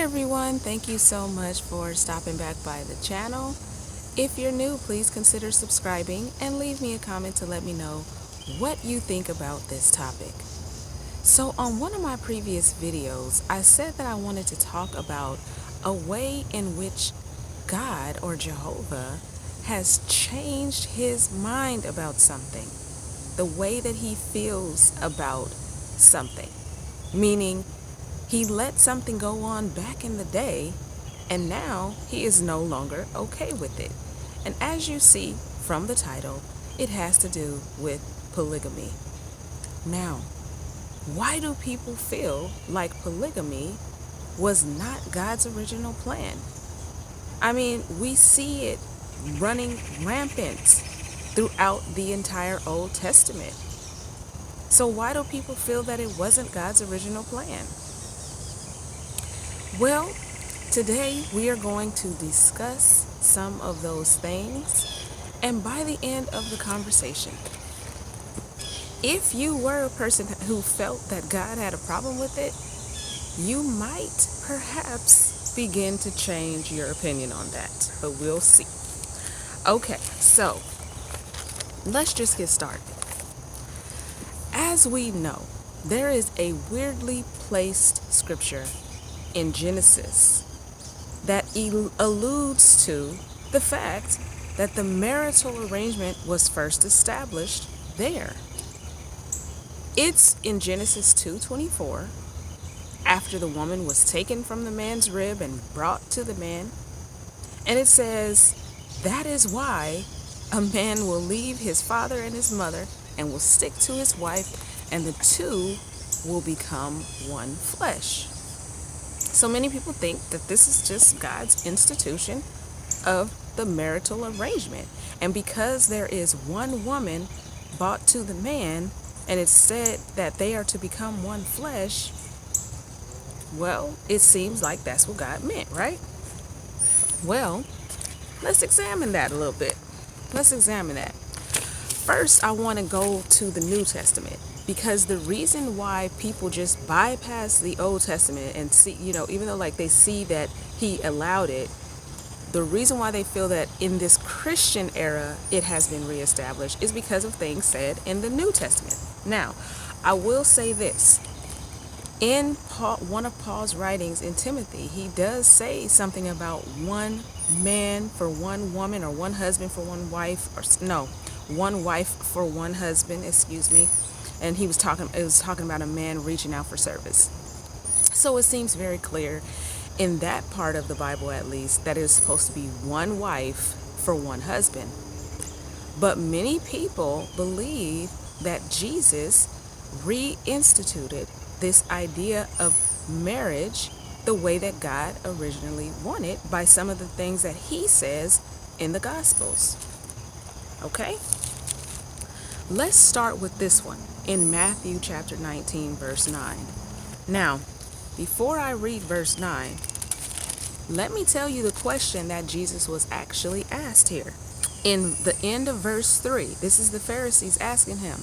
everyone, thank you so much for stopping back by the channel. If you're new, please consider subscribing and leave me a comment to let me know what you think about this topic. So on one of my previous videos, I said that I wanted to talk about a way in which God or Jehovah has changed his mind about something, the way that he feels about something, meaning he let something go on back in the day, and now he is no longer okay with it. And as you see from the title, it has to do with polygamy. Now, why do people feel like polygamy was not God's original plan? I mean, we see it running rampant throughout the entire Old Testament. So why do people feel that it wasn't God's original plan? Well, today we are going to discuss some of those things, and by the end of the conversation, if you were a person who felt that God had a problem with it, you might perhaps begin to change your opinion on that, but we'll see. Okay, so let's just get started. As we know, there is a weirdly placed scripture in Genesis that alludes to the fact that the marital arrangement was first established there. It's in Genesis 2:24, after the woman was taken from the man's rib and brought to the man, and it says, "That is why a man will leave his father and his mother and will stick to his wife, and the two will become one flesh." So many people think that this is just God's institution of the marital arrangement. And because there is one woman brought to the man, and it's said that they are to become one flesh, well, it seems like that's what God meant, right? Well, let's examine that a little bit. Let's examine that. First, I want to go to the New Testament, because the reason why people just bypass the Old Testament and see, even though like they see that he allowed it, the reason why they feel that in this Christian era it has been reestablished is because of things said in the New Testament. Now, I will say this. In one of Paul's writings in Timothy, he does say something about one man for one woman, or one husband for one wife, one wife for one husband, and it was talking about a man reaching out for service. So it seems very clear in that part of the Bible, at least, that it is supposed to be one wife for one husband. But many people believe that Jesus reinstituted this idea of marriage the way that God originally wanted by some of the things that he says in the Gospels. Okay? Let's start with this one in Matthew chapter 19, verse 9. Now, before I read verse 9, let me tell you the question that Jesus was actually asked here. In the end of verse 3, this is the Pharisees asking him,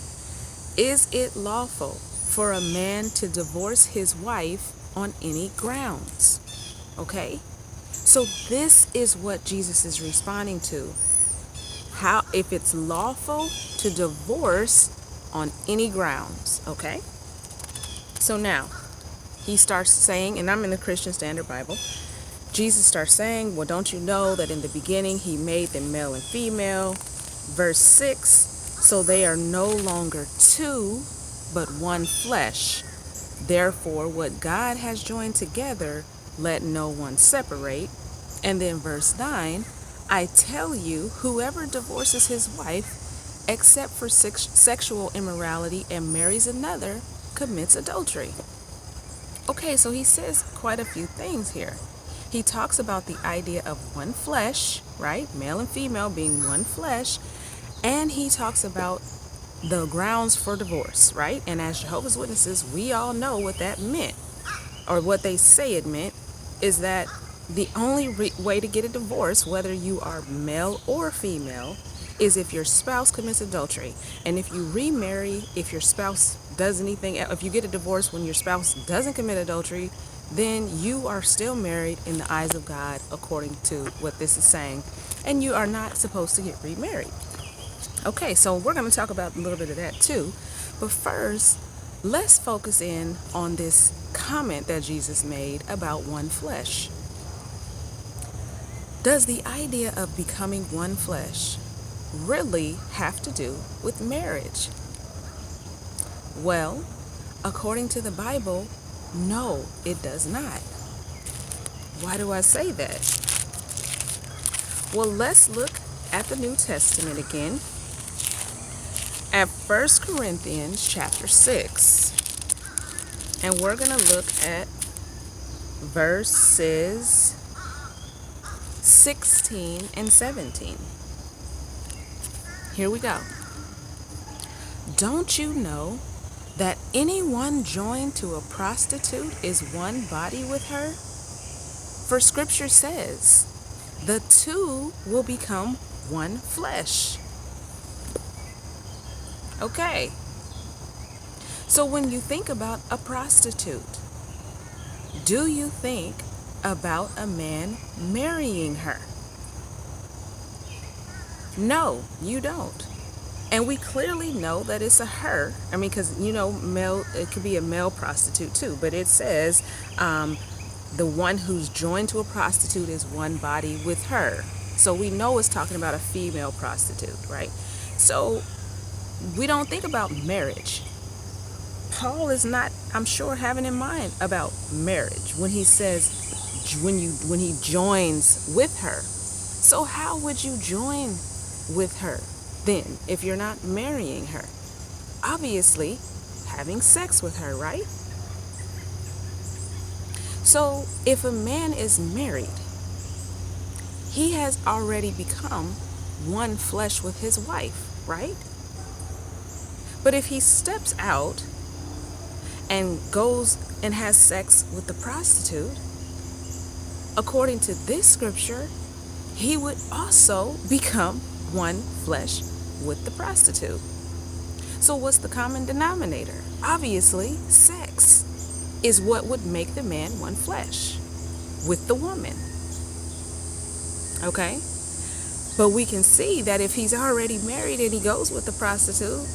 "Is it lawful for a man to divorce his wife on any grounds?" Okay? So this is what Jesus is responding to. If it's lawful to divorce on any grounds, okay? So now, he starts saying, and I'm in the Christian Standard Bible, Jesus starts saying, "Well, don't you know that in the beginning he made them male and female?" Verse 6, "So they are no longer two, but one flesh. Therefore, what God has joined together, let no one separate." And then verse 9, "I tell you, whoever divorces his wife, except for sexual immorality, and marries another, commits adultery." Okay, so he says quite a few things here. He talks about the idea of one flesh, right? Male and female being one flesh. And he talks about the grounds for divorce, right? And as Jehovah's Witnesses, we all know what that meant, or what they say it meant, is that the only way to get a divorce, whether you are male or female, is if your spouse commits adultery. And if you remarry, if your spouse does anything, if you get a divorce when your spouse doesn't commit adultery, then you are still married in the eyes of God, according to what this is saying, and you are not supposed to get remarried. Okay, so we're going to talk about a little bit of that too. But first, let's focus in on this comment that Jesus made about one flesh. Does the idea of becoming one flesh really have to do with marriage? Well, according to the Bible, no, it does not. Why do I say that? Well, let's look at the New Testament again at 1 Corinthians chapter 6. And we're going to look at verses 16 and 17. Here we go. Don't you know that anyone joined to a prostitute is one body with her? For scripture says, the two will become one flesh. Okay. So when you think about a prostitute, do you think about a man marrying her? No, you don't. And we clearly know that it's a her. I mean, because, male, it could be a male prostitute too, but it says the one who's joined to a prostitute is one body with her. So we know it's talking about a female prostitute, right? So we don't think about marriage. Paul is not, I'm sure, having in mind about marriage when he says when he joins with her. So how would you join with her then if you're not marrying her? Obviously, having sex with her, right? So if a man is married, he has already become one flesh with his wife, right? But if he steps out and goes and has sex with the prostitute, according to this scripture, he would also become one flesh with the prostitute. So what's the common denominator? Obviously, sex is what would make the man one flesh with the woman. Okay? But we can see that if he's already married and he goes with the prostitute,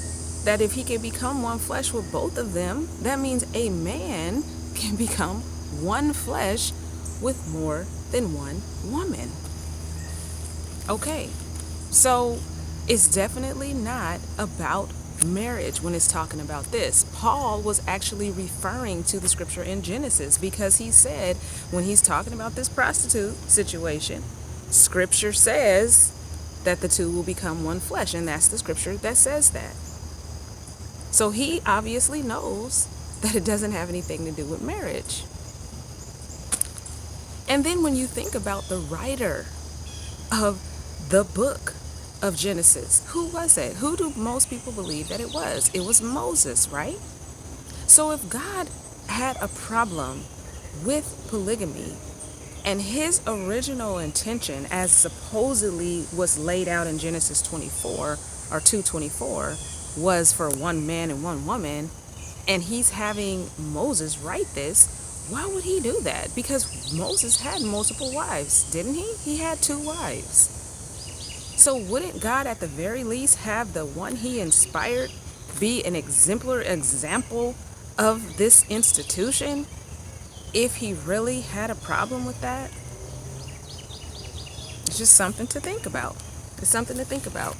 that if he can become one flesh with both of them, that means a man can become one flesh with more than one woman. Okay, so it's definitely not about marriage when it's talking about this. Paul was actually referring to the scripture in Genesis because he said when he's talking about this prostitute situation, scripture says that the two will become one flesh, and that's the scripture that says that. So he obviously knows that it doesn't have anything to do with marriage. And then when you think about the writer of the book of Genesis, who was it? Who do most people believe that it was? It was Moses, right? So if God had a problem with polygamy, and his original intention, as supposedly was laid out in Genesis 24 or 2:24, was for one man and one woman, and he's having Moses write this, why would he do that? Because Moses had multiple wives, didn't he? He had 2 wives. So wouldn't God at the very least have the one he inspired be an exemplar example of this institution if he really had a problem with that? It's just something to think about. It's something to think about.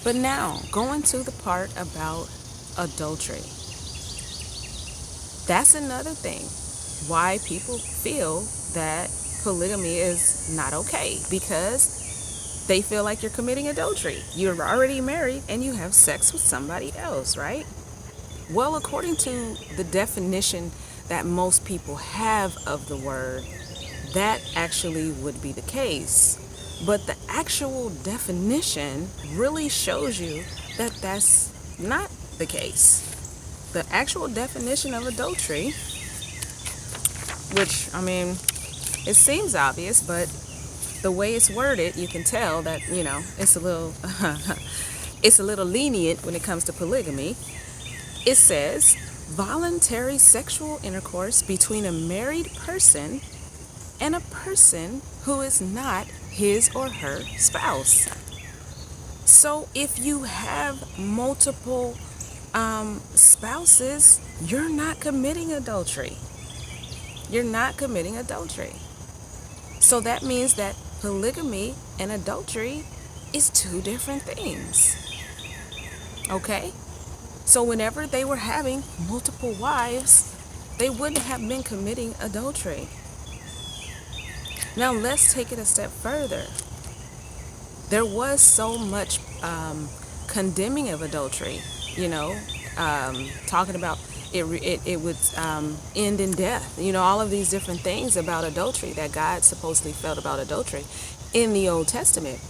But now, going to the part about adultery. That's another thing why people feel that polygamy is not okay, because they feel like you're committing adultery. You're already married and you have sex with somebody else, right? Well, according to the definition that most people have of the word, that actually would be the case. But the actual definition really shows you that that's not the case. The actual definition of adultery, which, I mean, it seems obvious, but the way it's worded, you can tell that, it's a little lenient when it comes to polygamy. It says, voluntary sexual intercourse between a married person and a person who is not his or her spouse. So if you have multiple spouses, you're not committing adultery. You're not committing adultery. So that means that polygamy and adultery is two different things. Okay? So whenever they were having multiple wives, they wouldn't have been committing adultery. Now let's take it a step further. There was so much condemning of adultery, talking about it would end in death. All of these different things about adultery that God supposedly felt about adultery in the Old Testament.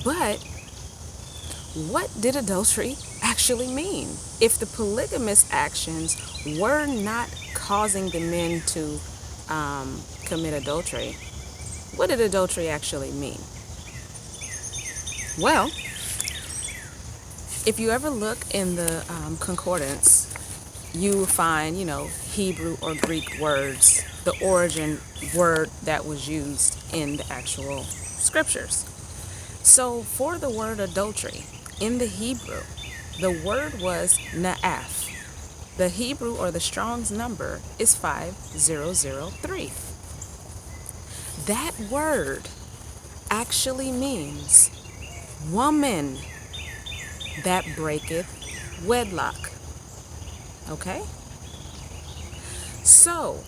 But what did adultery actually mean? If the polygamous actions were not causing the men to commit adultery, what did adultery actually mean? Well, if you ever look in the concordance, you will find, Hebrew or Greek words, the origin word that was used in the actual scriptures. So for the word adultery, in the Hebrew, the word was na'af. The Hebrew or the Strong's number is 5003. That word actually means woman that breaketh wedlock. Okay? So,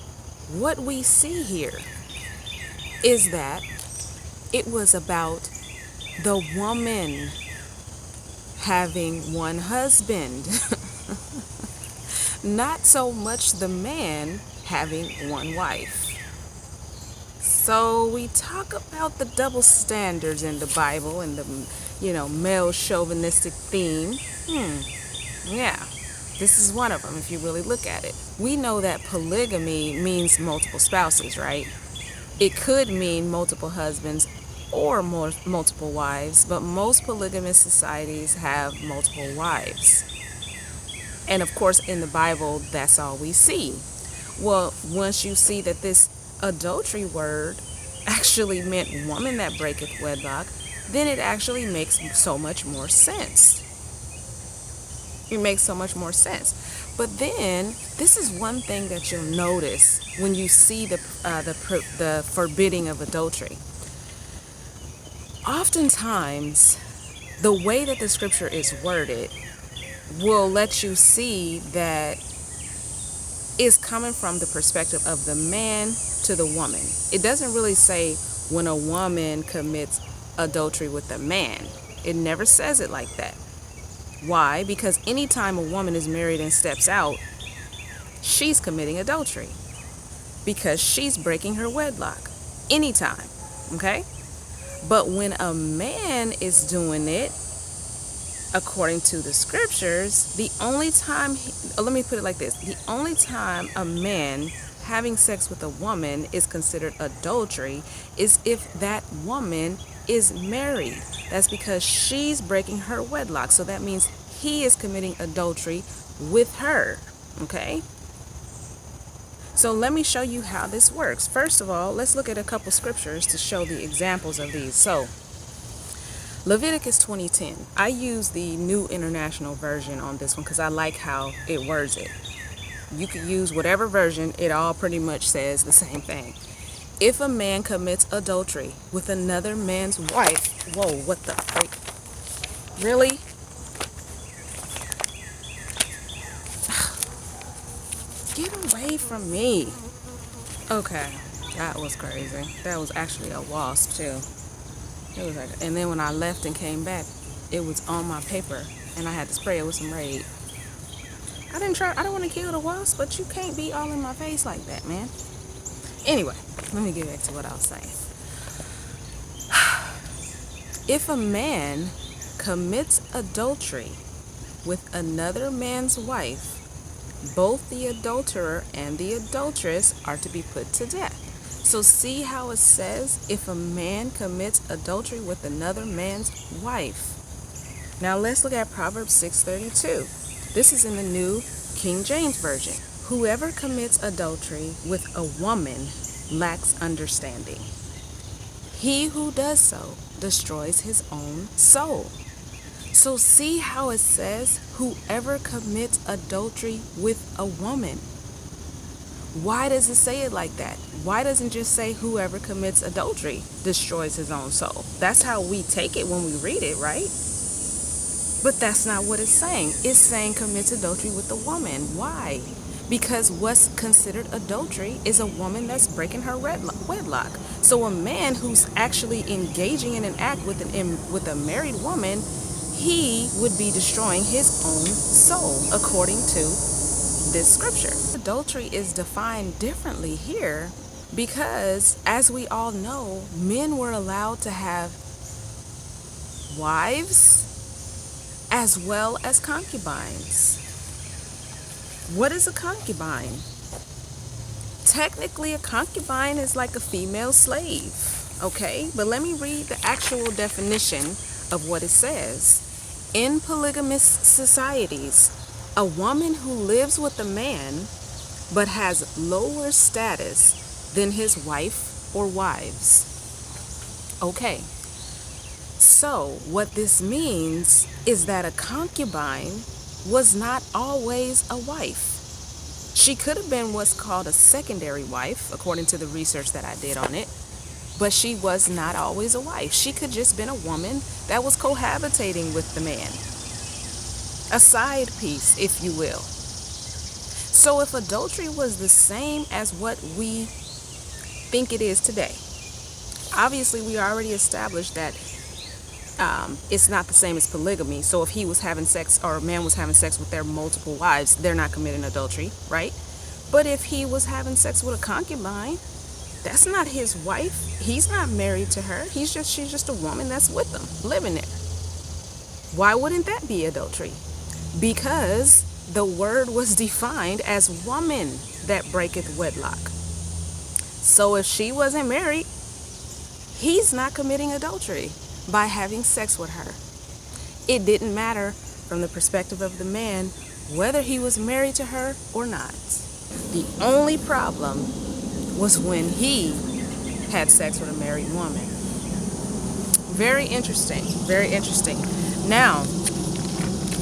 what we see here is that it was about the woman having one husband, not so much the man having one wife. So we talk about the double standards in the Bible and the, male chauvinistic theme. Yeah, this is one of them if you really look at it. We know that polygamy means multiple spouses, right? It could mean multiple husbands or multiple wives, but most polygamous societies have multiple wives. And of course, in the Bible, that's all we see. Well, once you see that this adultery word actually meant woman that breaketh wedlock, then it actually makes so much more sense. It makes so much more sense. But then, this is one thing that you'll notice when you see the forbidding of adultery. Oftentimes, the way that the scripture is worded will let you see that it's coming from the perspective of the man to the woman. It doesn't really say when a woman commits adultery with a man. It never says it like that. Why? Because anytime a woman is married and steps out, she's committing adultery because she's breaking her wedlock. Anytime. Okay? But when a man is doing it, according to the scriptures, the only time, let me put it like this, the only time a man having sex with a woman is considered adultery is if that woman is married. That's because she's breaking her wedlock. So that means he is committing adultery with her. Okay? So let me show you how this works. First of all, let's look at a couple scriptures to show the examples of these. So Leviticus 20:10. I use the New International Version on this one because I like how it words it. You could use whatever version, it all pretty much says the same thing. If a man commits adultery with another man's wife, whoa, what the freak? Really? Get away from me. Okay, that was crazy. That was actually a wasp too. It was like, and then when I left and came back, it was on my paper and I had to spray it with some Raid. I don't want to kill the wasp, but you can't be all in my face like that, man. Anyway, let me get back to what I was saying. If a man commits adultery with another man's wife, both the adulterer and the adulteress are to be put to death. So see how it says, if a man commits adultery with another man's wife. Now let's look at Proverbs 6:32. This is in the New King James Version. Whoever commits adultery with a woman lacks understanding. He who does so destroys his own soul. So see how it says, whoever commits adultery with a woman. Why does it say it like that? Why doesn't it just say whoever commits adultery destroys his own soul? That's how we take it when we read it, right? But that's not what it's saying. It's saying commits adultery with a woman. Why? Because what's considered adultery is a woman that's breaking her wedlock. So a man who's actually engaging in an act with a married woman, he would be destroying his own soul, according to this scripture. Adultery is defined differently here because, as we all know, men were allowed to have wives as well as concubines. What is a concubine? Technically, a concubine is like a female slave, okay? But let me read the actual definition of what it says. In polygamous societies, a woman who lives with a man but has lower status than his wife or wives. Okay, so what this means is that a concubine was not always a wife. She could have been what's called a secondary wife, according to the research that I did on it, but she was not always a wife. She could just been a woman that was cohabitating with the man. A side piece, if you will. So if adultery was the same as what we think it is today, obviously we already established that it's not the same as polygamy. So if he was having sex, or a man was having sex with their multiple wives, they're not committing adultery, right? But if he was having sex with a concubine, that's not his wife. He's not married to her. She's just a woman that's with them, living there. Why wouldn't that be adultery? Because the word was defined as woman that breaketh wedlock. So if she wasn't married, he's not committing adultery by having sex with her. It didn't matter from the perspective of the man whether he was married to her or not. The only problem was when he had sex with a married woman. Very interesting, very interesting. Now,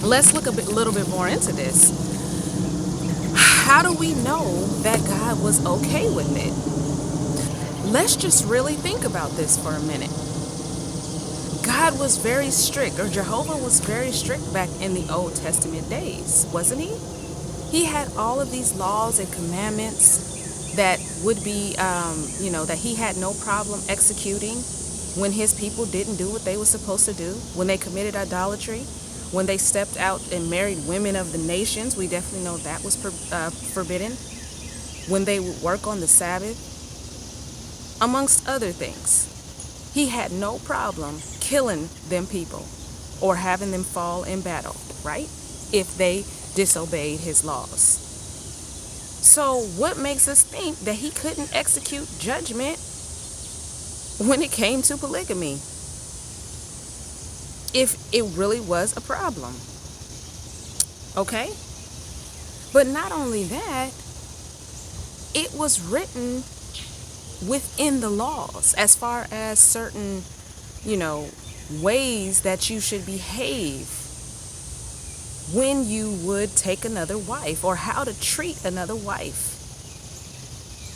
let's look a little bit more into this. How do we know that God was okay with it? Let's just really think about this for a minute. God was very strict, or Jehovah was very strict back in the Old Testament days, wasn't he? He had all of these laws and commandments that would be, that he had no problem executing when his people didn't do what they were supposed to do, when they committed idolatry, when they stepped out and married women of the nations. We definitely know that was forbidden. When they would work on the Sabbath, amongst other things. He had no problem killing them people or having them fall in battle, right? If they disobeyed his laws. So what makes us think that he couldn't execute judgment when it came to polygamy, if it really was a problem? Okay? But not only that, it was written within the laws as far as certain, ways that you should behave when you would take another wife, or how to treat another wife.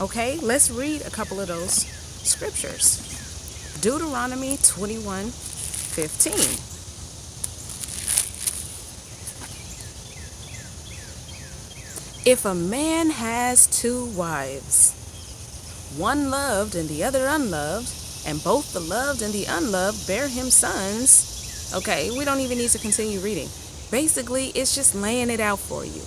Okay, let's read a couple of those scriptures. Deuteronomy 21:15. If a man has two wives, one loved and the other unloved, and both the loved and the unloved bear him sons. Okay, we don't even need to continue reading. Basically, it's just laying it out for you.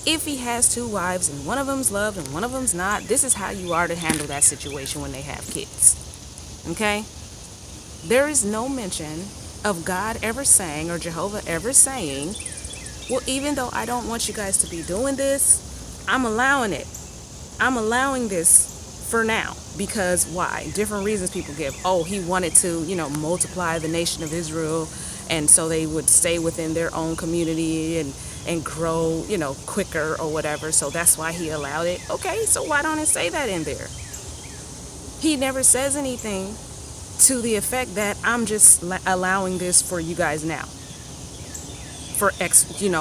If he has two wives and one of them's loved and one of them's not, this is how you are to handle that situation when they have kids. Okay? There is no mention of God ever saying, or Jehovah ever saying, well, even though I don't want you guys to be doing this, I'm allowing it. I'm allowing this for now. Because why? Different reasons people give. Oh, he wanted to, multiply the nation of Israel, and so they would stay within their own community and grow, quicker or whatever. So that's why he allowed it. Okay, so why don't it say that in there? He never says anything to the effect that I'm just allowing this for you guys now. For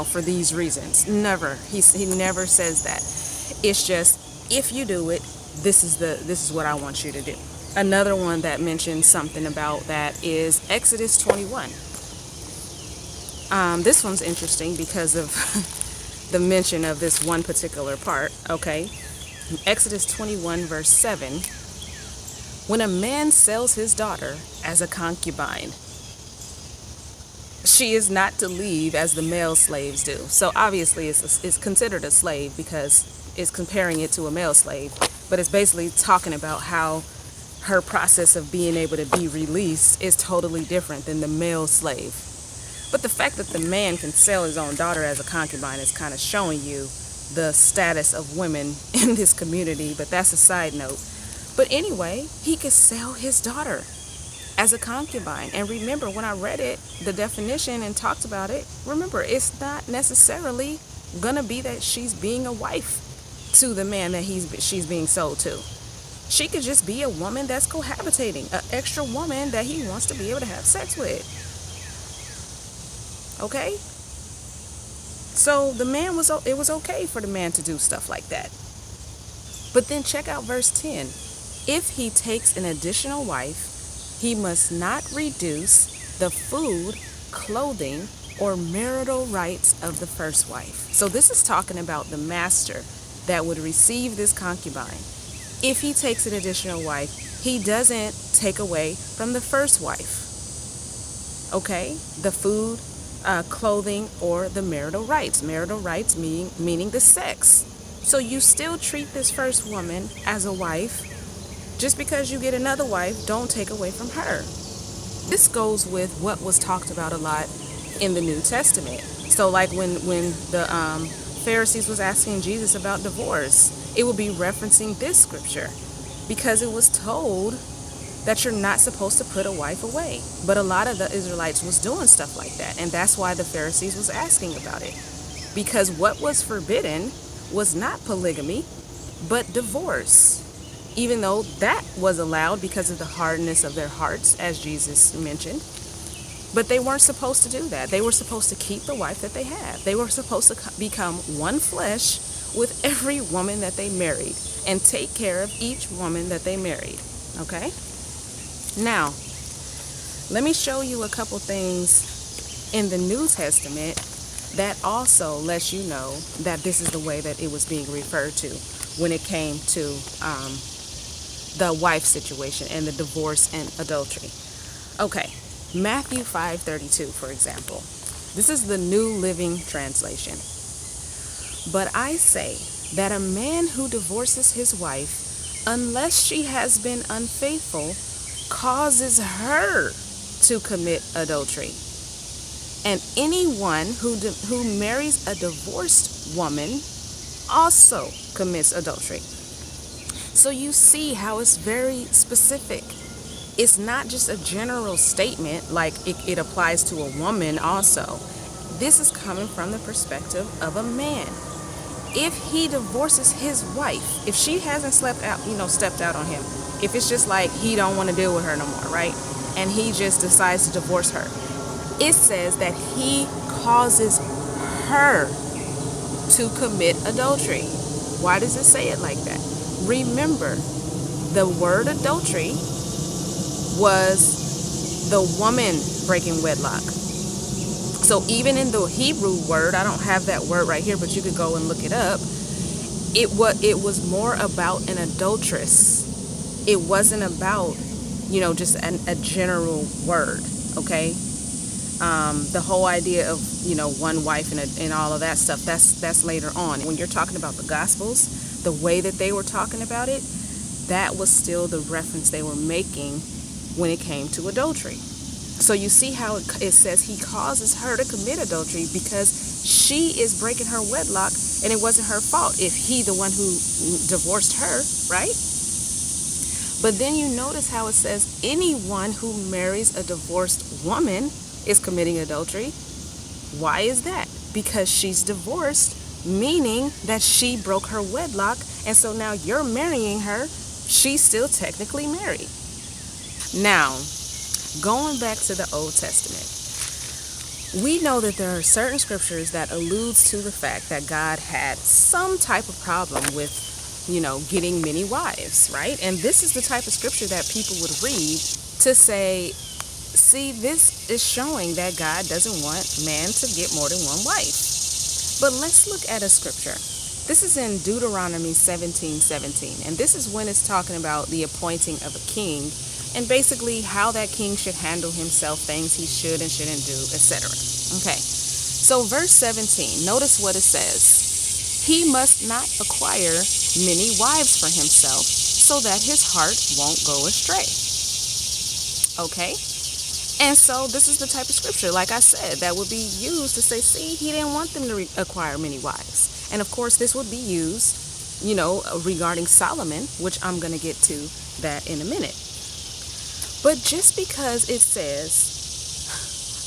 for these reasons. Never. He never says that. It's just, if you do it, this is what I want you to do. Another one that mentions something about that is Exodus 21. This one's interesting because of the mention of this one particular part. Okay, Exodus 21 verse 7. When a man sells his daughter as a concubine, she is not to leave as the male slaves do. So obviously it's considered a slave because it's comparing it to a male slave, but it's basically talking about how her process of being able to be released is totally different than the male slave. But the fact that the man can sell his own daughter as a concubine is kind of showing you the status of women in this community, but that's a side note. But anyway, he could sell his daughter as a concubine. And remember, when I read it, the definition and talked about it, remember, it's not necessarily gonna be that she's being a wife to the man that she's being sold to. She could just be a woman that's cohabitating, an extra woman that he wants to be able to have sex with. Okay? So it was okay for the man to do stuff like that. But then check out verse 10. If he takes an additional wife, he must not reduce the food, clothing, or marital rights of the first wife. So this is talking about the master that would receive this concubine. If he takes an additional wife, he doesn't take away from the first wife. Okay? The food, clothing, or the marital rights. Marital rights meaning the sex. So you still treat this first woman as a wife. Just because you get another wife, don't take away from her. This goes with what was talked about a lot in the New Testament. So like when the Pharisees was asking Jesus about divorce, it would be referencing this scripture because it was told that you're not supposed to put a wife away. But a lot of the Israelites was doing stuff like that, and that's why the Pharisees was asking about it. Because what was forbidden was not polygamy, but divorce. Even though that was allowed because of the hardness of their hearts, as Jesus mentioned. But they weren't supposed to do that. They were supposed to keep the wife that they had. They were supposed to become one flesh with every woman that they married and take care of each woman that they married. Okay? Now, let me show you a couple things in the New Testament that also lets you know that this is the way that it was being referred to when it came to the wife situation and the divorce and adultery. Okay, Matthew 5:32, for example. This is the New Living Translation. But I say that a man who divorces his wife, unless she has been unfaithful, causes her to commit adultery. And anyone who marries a divorced woman also commits adultery. So you see how it's very specific. It's not just a general statement like it applies to a woman also. This is coming from the perspective of a man. If he divorces his wife, if she hasn't stepped out on him, if it's just like he don't want to deal with her no more, right? And he just decides to divorce her. It says that he causes her to commit adultery. Why does it say it like that? Remember, the word adultery was the woman breaking wedlock. So even in the Hebrew word, I don't have that word right here, but you could go and look it up. It was more about an adulteress. It wasn't about, just a general word, okay? The whole idea of, one wife and all of that stuff, that's later on. When you're talking about the Gospels, the way that they were talking about it, that was still the reference they were making when it came to adultery. So you see how it says he causes her to commit adultery because she is breaking her wedlock and it wasn't her fault if he the one who divorced her, right? But then you notice how it says anyone who marries a divorced woman is committing adultery. Why is that? because she's divorced, meaning that she broke her wedlock, and so now you're marrying her. She's still technically married. Now, going back to the Old Testament, we know that there are certain scriptures that alludes to the fact that God had some type of problem with, getting many wives, right? And this is the type of scripture that people would read to say, see, this is showing that God doesn't want man to get more than one wife. But let's look at a scripture. This is in Deuteronomy 17:17, and this is when it's talking about the appointing of a king and basically how that king should handle himself, things he should and shouldn't do, etc. Okay, so verse 17, notice what it says. He must not acquire many wives for himself so that his heart won't go astray. Okay, and so this is the type of scripture, like I said, that would be used to say, see, he didn't want them to acquire many wives. And of course, this would be used, regarding Solomon, which I'm going to get to that in a minute. But just because it says,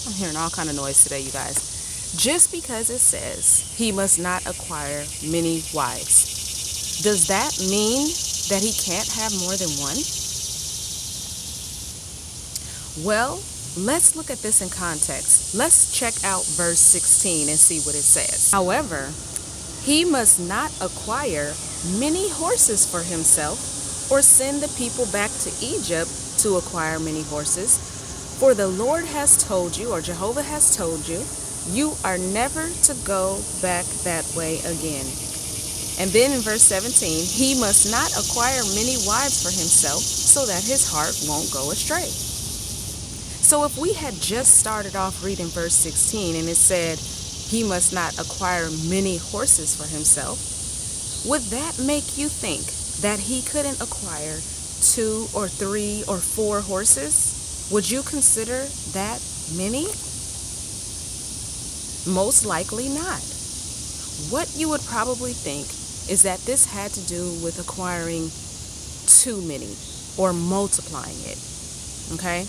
I'm hearing all kind of noise today, you guys. Just because it says he must not acquire many wives, does that mean that he can't have more than one? Well, let's look at this in context. Let's check out verse 16 and see what it says. However, he must not acquire many horses for himself or send the people back to Egypt to acquire many horses. For the Lord has told you, or Jehovah has told you, you are never to go back that way again. And then in verse 17, he must not acquire many wives for himself so that his heart won't go astray. So if we had just started off reading verse 16 and it said he must not acquire many horses for himself, would that make you think that he couldn't acquire 2 or 3 or 4 horses? Would you consider that many? Most likely not. What you would probably think is that this had to do with acquiring too many or multiplying it. Okay?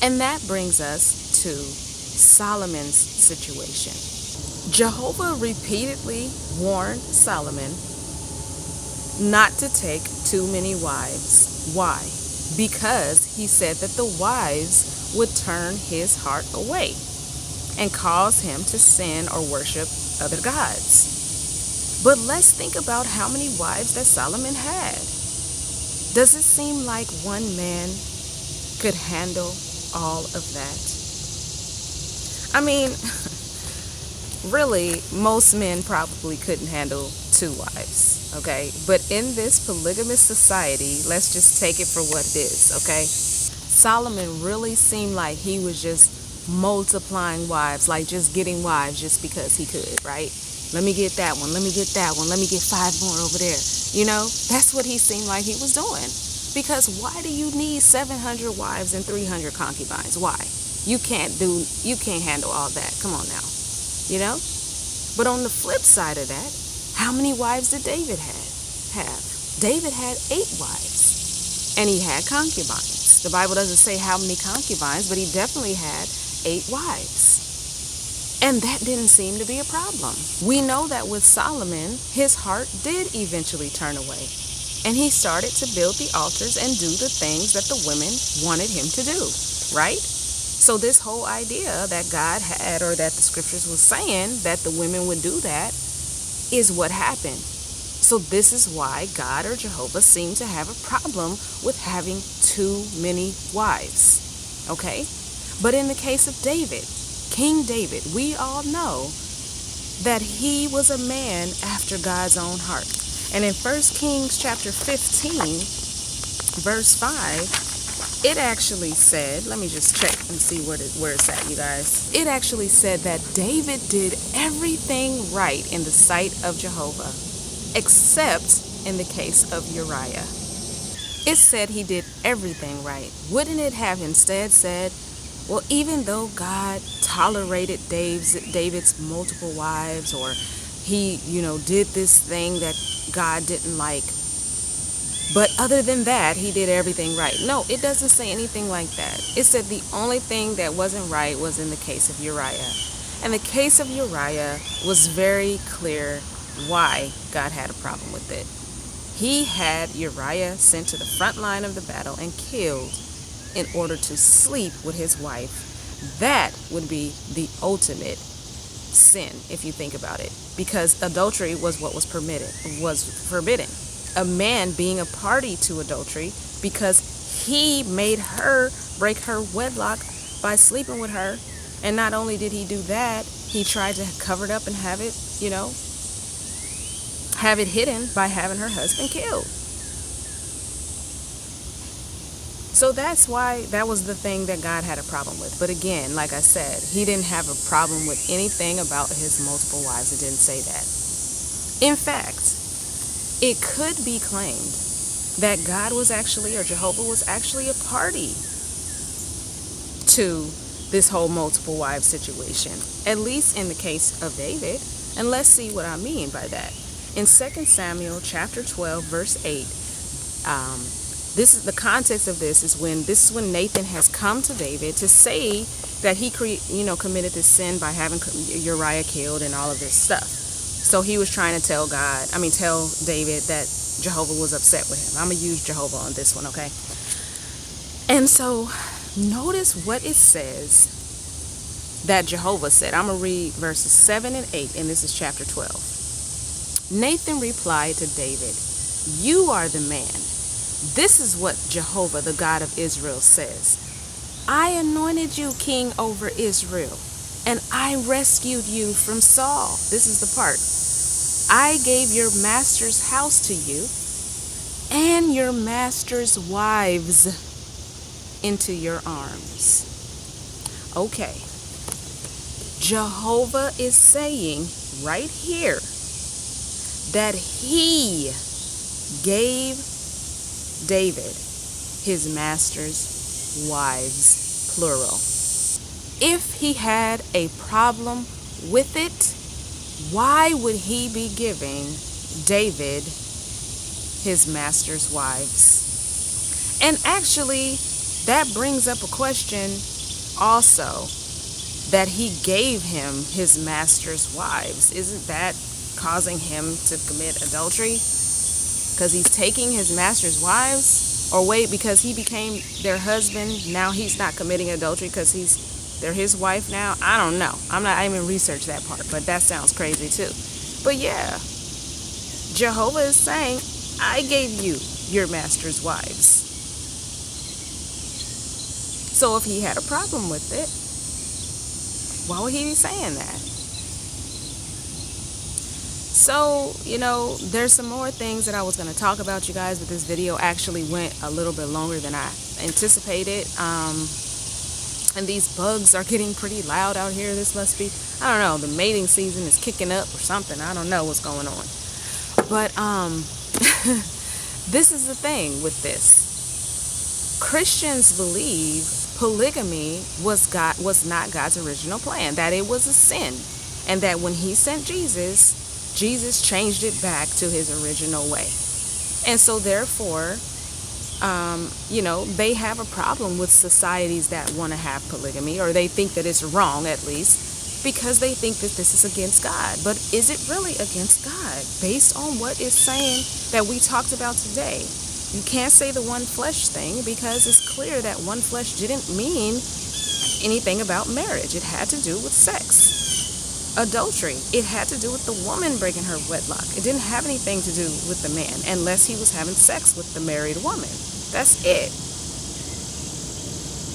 And that brings us to Solomon's situation. Jehovah repeatedly warned Solomon not to take too many wives. Why? Because he said that the wives would turn his heart away and cause him to sin or worship other gods. But let's think about how many wives that Solomon had. Does it seem like one man could handle all of that? I mean, really, most men probably couldn't handle 2 wives, okay? But in this polygamous society, let's just take it for what it is, okay? Solomon really seemed like he was just multiplying wives, like just getting wives just because he could, right? Let me get that one, let me get that one, let me get 5 more over there. That's what he seemed like he was doing. Because why do you need 700 wives and 300 concubines? Why? You can't handle all that. Come on now. But on the flip side of that, how many wives did David have? David had 8 wives, and he had concubines. The Bible doesn't say how many concubines, but he definitely had 8 wives. And that didn't seem to be a problem. We know that with Solomon, his heart did eventually turn away. And he started to build the altars and do the things that the women wanted him to do, right? So this whole idea that God had, or that the scriptures was saying that the women would do that, is what happened. So this is why God or Jehovah seemed to have a problem with having too many wives, okay? But in the case of David, King David, we all know that he was a man after God's own heart. And in 1 Kings chapter 15, verse 5, it actually said, let me just check and see where it's at, you guys. It actually said that David did everything right in the sight of Jehovah, except in the case of Uriah. It said he did everything right. Wouldn't it have instead said, well, even though God tolerated David's multiple wives, or he, did this thing that God didn't like, but other than that, he did everything right. No, it doesn't say anything like that. It said the only thing that wasn't right was in the case of Uriah. And the case of Uriah was very clear why God had a problem with it. He had Uriah sent to the front line of the battle and killed in order to sleep with his wife. That would be the ultimate sin, if you think about it, because adultery was what was forbidden. A man being a party to adultery because he made her break her wedlock by sleeping with her. And not only did he do that, he tried to cover it up and have it, have it hidden by having her husband killed. So that's why that was the thing that God had a problem with. But again, like I said, he didn't have a problem with anything about his multiple wives. It didn't say that. In fact, it could be claimed that God was actually, or Jehovah was actually a party to this whole multiple wives situation, at least in the case of David. And let's see what I mean by that. In 2 Samuel chapter 12, verse 8, this is the context of this is when Nathan has come to David to say that he committed this sin by having Uriah killed and all of this stuff. So he was trying to tell David that Jehovah was upset with him. I'm going to use Jehovah on this one, okay? And so notice what it says that Jehovah said. I'm going to read verses 7 and 8, and this is chapter 12. Nathan replied to David, "You are the man. This is what Jehovah, the God of Israel, says. I anointed you king over Israel, and I rescued you from Saul." This is the part. "I gave your master's house to you and your master's wives into your arms." Okay. Jehovah is saying right here that he gave David his master's wives, plural. If he had a problem with it, why would he be giving David his master's wives? And actually, that brings up a question also, that he gave him his master's wives. Isn't that causing him to commit adultery? Because he's taking his master's wives? Or wait, because he became their husband, now he's not committing adultery because they're his wife now? I don't know. I even researched that part, but that sounds crazy too. But yeah, Jehovah is saying, I gave you your master's wives. So if he had a problem with it, why would he be saying that? So, there's some more things that I was going to talk about, you guys, but this video actually went a little bit longer than I anticipated. And these bugs are getting pretty loud out here. This must be, I don't know, the mating season is kicking up or something. I don't know what's going on. But this is the thing with this. Christians believe polygamy was not God's original plan, that it was a sin, and that when he sent Jesus changed it back to his original way. And so therefore, they have a problem with societies that want to have polygamy, or they think that it's wrong, at least, because they think that this is against God. But is it really against God based on what it's saying that we talked about today? You can't say the one flesh thing, because it's clear that one flesh didn't mean anything about marriage. It had to do with sex. Adultery, it had to do with the woman breaking her wedlock. It didn't have anything to do with the man, unless he was having sex with the married woman. That's it.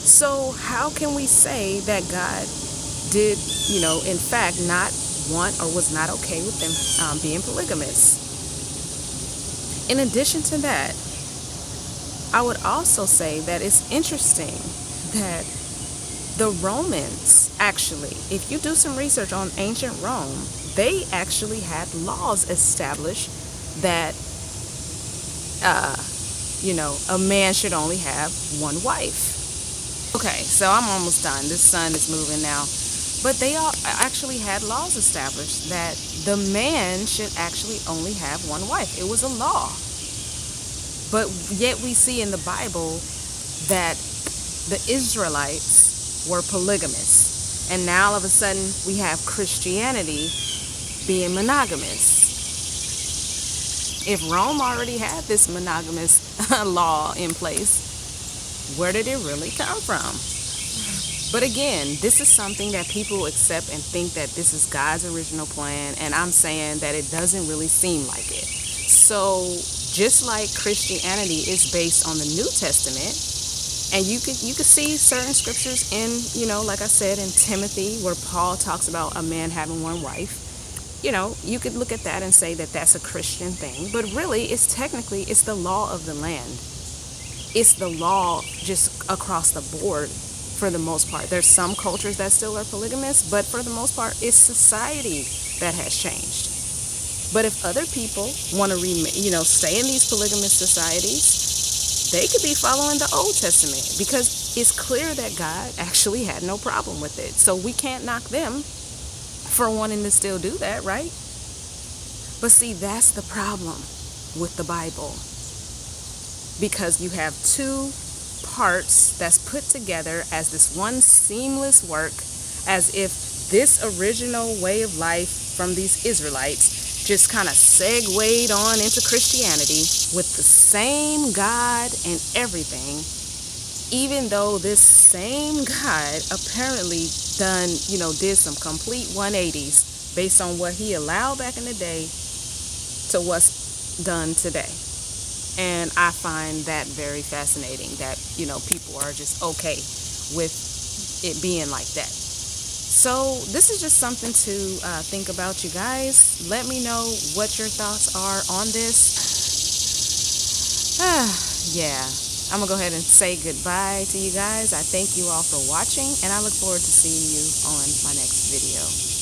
So how can we say that God did, in fact, not want or was not okay with them being polygamous? In addition to that, I would also say that it's interesting that the Romans, actually, if you do some research on ancient Rome, they actually had laws established that, a man should only have one wife. Okay, so I'm almost done. This sun is moving now. But they all actually had laws established that the man should actually only have one wife. It was a law. But yet we see in the Bible that the Israelites were polygamous. And now all of a sudden we have Christianity being monogamous. If Rome already had this monogamous law in place, where did it really come from? But again, this is something that people accept and think that this is God's original plan, and I'm saying that it doesn't really seem like it. So just like Christianity is based on the New Testament, and you could see certain scriptures in, like I said, in Timothy, where Paul talks about a man having one wife. You could look at that and say that that's a Christian thing, but really it's the law of the land. It's the law just across the board for the most part. There's some cultures that still are polygamous, but for the most part, it's society that has changed. But if other people want to stay in these polygamous societies, they could be following the Old Testament, because it's clear that God actually had no problem with it. So we can't knock them for wanting to still do that, right? But see, that's the problem with the Bible, because you have two parts that's put together as this one seamless work, as if this original way of life from these Israelites just kind of segued on into Christianity with the same God and everything, even though this same God apparently did some complete 180s based on what he allowed back in the day to what's done today. And I find that very fascinating that, people are just okay with it being like that. So this is just something to think about, you guys. Let me know what your thoughts are on this. Yeah, I'm going to go ahead and say goodbye to you guys. I thank you all for watching, and I look forward to seeing you on my next video.